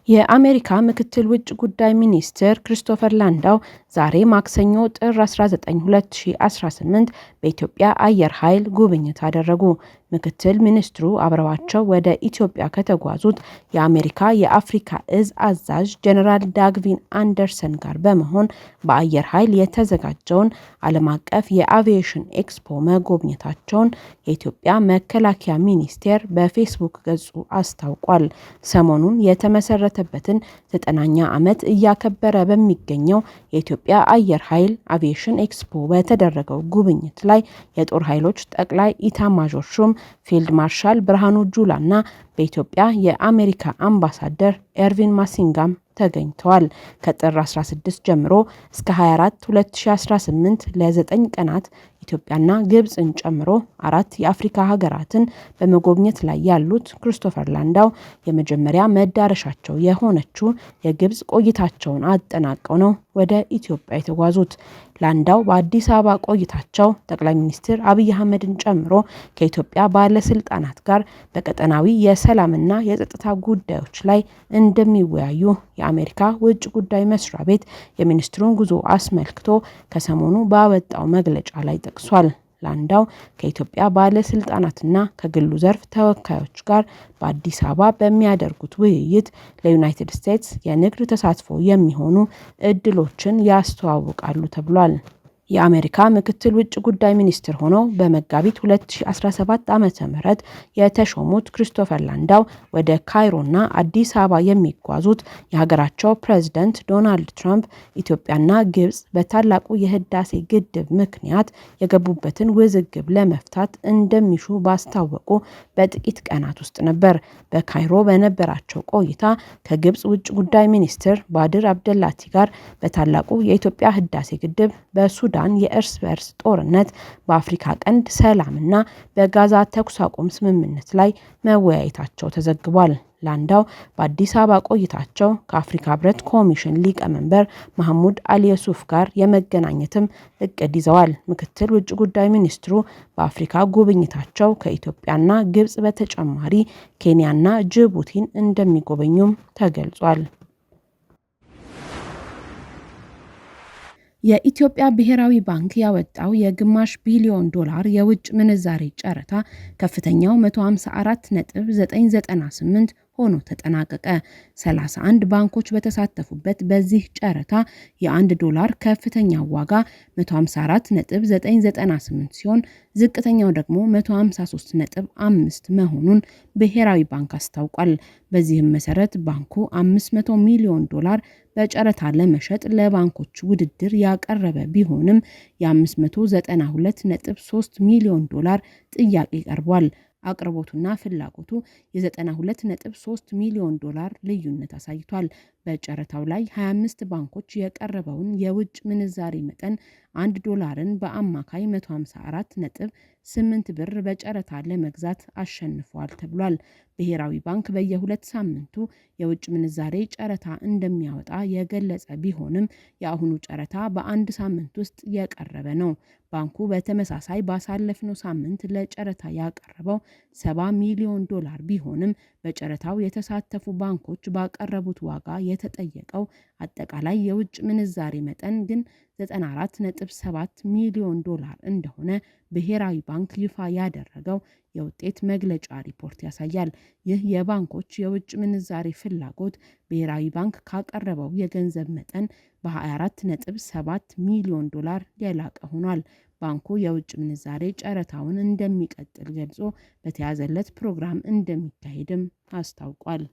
የአሜሪካ ምክትል ውጭ ጉዳይ ሚኒስትር ክሪስቶፈር ላንዳው ዛሬ ማክሰኞ ጥር 19 2018 በኢትዮጵያ አየር ኃይል ጉብኝት አደረጉ። ምክትል ሚኒስትሩ አብረዋቸው ወደ ኢትዮጵያ ከተጓዙት የአሜሪካ የአፍሪካ እዝ አዛዥ ጀነራል ዳግቪን አንደርሰን ጋር በመሆን በአየር ኃይል የተዘጋጀውን ዓለም አቀፍ የአቪዬሽን ኤክስፖ መጎብኘታቸውን የኢትዮጵያ መከላከያ ሚኒስቴር በፌስቡክ ገጹ አስታውቋል። ሰሞኑን የተመሰረተበትን 9ኛ ዓመት እያከበረ በሚገኘው የኢትዮጵያ አየር ኃይል አቪዬሽን ኤክስፖ በተደረገው ጉብኝት ላይ የጦር ኃይሎች ጠቅላይ ኢታማዦር ሹም ፊልድ ማርሻል ብርሃኑ ጁላና በኢትዮጵያ የአሜሪካ አምባሳደር ኤርቪን ማሲንጋም ተገኝተዋል። ከጥር 16 ጀምሮ እስከ 24 2018 ለ9 ቀናት ኢትዮጵያና ግብጽን ጨምሮ 4 የአፍሪካ ሀገራትን በመጎብኘት ላይ ያሉት ክሪስቶፈር ላንዳው የመጀመሪያ መዳረሻቸው የሆነችው የግብጽ ቆይታቸውን አጠናቀው ነው ወደ ኢትዮጵያ የተጓዙት። ላንዳው በአዲስ አበባ ቆይታቸው ጠቅላይ ሚኒስትር አብይ አህመድን ጨምሮ ከኢትዮጵያ ባለስልጣናት ጋር በቀጠናዊ የሰላምና የጸጥታ ጉዳዮች ላይ እንደሚወያዩ የአሜሪካ ውጭ ጉዳይ መስሪያ ቤት የሚኒስትሩን ጉዞ አስመልክቶ ከሰሞኑ ባወጣው መግለጫ ላይ ጠቅሷል። ላንዳው ከኢትዮጵያ ባለስልጣናትና ከግሉ ዘርፍ ተወካዮች ጋር በአዲስ አበባ በሚያደርጉት ውይይት ለዩናይትድ ስቴትስ የንግድ ተሳትፎ የሚሆኑ እድሎችን ያስተዋውቃሉ ተብሏል። የአሜሪካ ምክትል ውጭ ጉዳይ ሚኒስትር ሆነው በመጋቢት 2017 ዓ.ም የተሾሙት ክሪስቶፈር ላንዳው ወደ ካይሮና አዲስ አበባ የሚጓዙት የሀገራቸው ፕሬዝዳንት ዶናልድ ትራምፕ ኢትዮጵያና ግብጽ በታላቁ የህዳሴ ግድብ ምክንያት የገቡበትን ውዝግብ ለመፍታት እንደሚሹ ባስታወቁ በጥቂት ቀናት ውስጥ ነበር። በካይሮ በነበራቸው ቆይታ ከግብጽ ውጭ ጉዳይ ሚኒስትር ባድር አብደላቲ ጋር በታላቁ የኢትዮጵያ ህዳሴ ግድብ በሱዳን የእርስ በርስ ጦርነት በአፍሪካ ቀንድ ሰላምና በጋዛ ተኩስ አቁም ስምምነት ላይ መወያየታቸው ተዘግቧል። ላንዳው በአዲስ አበባ ቆይታቸው ከአፍሪካ ህብረት ኮሚሽን ሊቀመንበር መሐሙድ አሊ ዩሱፍ ጋር የመገናኘትም እቅድ ይዘዋል። ምክትል ውጭ ጉዳይ ሚኒስትሩ በአፍሪካ ጉብኝታቸው ከኢትዮጵያና ግብጽ በተጨማሪ ኬንያና ጅቡቲን እንደሚጎበኙም ተገልጿል። የኢትዮጵያ ብሔራዊ ባንክ ያወጣው የግማሽ ቢሊዮን ዶላር የውጭ ምንዛሬ ጨረታ ከፍተኛው 154.998 ሆኖ ተጠናቀቀ። 31 ባንኮች በተሳተፉበት በዚህ ጨረታ የ1 ዶላር ከፍተኛው ዋጋ 154.998 ሲሆን ዝቅተኛው ደግሞ 153.5 መሆኑን ብሔራዊ ባንክ አስታውቋል። በዚህም መሰረት ባንኩ 500 ሚሊዮን ዶላር በጨረታ ለመሸጥ ለባንኮች ውድድር ያቀረበ ቢሆንም የ592.3 ሚሊዮን ዶላር ጥያቄ ቀርቧል። አቅርቦቱና ፍላጎቱ የ92.3 ሚሊዮን ዶላር ልዩነት አሳይቷል። በጨረታው ላይ 25 ባንኮች የቀረበውን የውጭ ምንዛሬ መጠን 1 ዶላርን በአማካይ 154.8 ብር በጨረታ ለመግዛት አሸንፏል ተብሏል። ብሔራዊ ባንክ በየ2 ሳምንቱ የውጭ ምንዛሬ ጨረታ እንደሚያወጣ የገለጸ ቢሆንም የአሁኑ ጨረታ በአንድ ሳምንት ውስጥ የቀረበ ነው። ባንኩ በተመሳሳይ ባሳለፍነው ሳምንት ለጨረታ ያቀረበው 70 ሚሊዮን ዶላር ቢሆንም በጨረታው የተሳተፉ ባንኮች ባቀረቡት ዋጋ የተጠየቀው አጠቃላይ የውጭ ምንዛሬ መጠን ግን 94.7 ሚሊዮን ዶላር እንደሆነ ብሔራዊ ባንክ ይፋ ያደረገው የውጤት መግለጫ ሪፖርት ያሳያል። ይህ የባንኮች የውጭ ምንዛሬ ፍላጎት ብሔራዊ ባንክ ካቀረበው የገንዘብ መጠን በ24.7 ሚሊዮን ዶላር የላቀ ሆኗል። ባንኩ የውጭ ምንዛሬ ጨረታውን እንደሚቀጥል ገልጾ በተያዘለት ፕሮግራም እንደሚካሄድም አስታውቋል።